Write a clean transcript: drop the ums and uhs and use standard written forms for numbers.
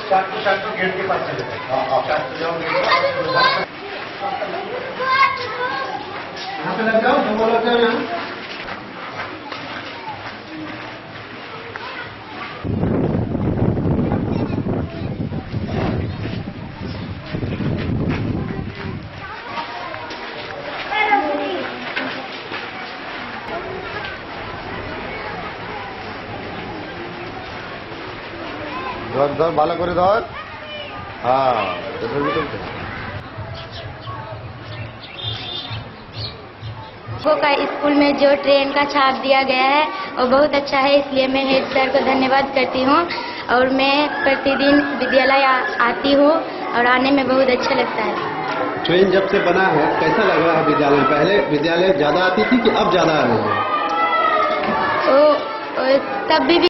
शास्त्र गेट के पास चले जाए। यहाँ पे लग जाओ, जो लग जाओ यहाँ। ধর ধর ভালো করে ধর। হ্যাঁ का स्कूल में जो ट्रेन का छाप दिया गया है वो बहुत अच्छा है, इसलिए मैं हेड सर को धन्यवाद करती हूँ। और मैं प्रतिदिन विद्यालय आती हूँ और आने में बहुत अच्छा लगता है। ट्रेन जब से बना है कैसा लग रहा है विद्यालय? पहले विद्यालय ज्यादा आती थी कि अब ज्यादा आ रही है? तो तब भी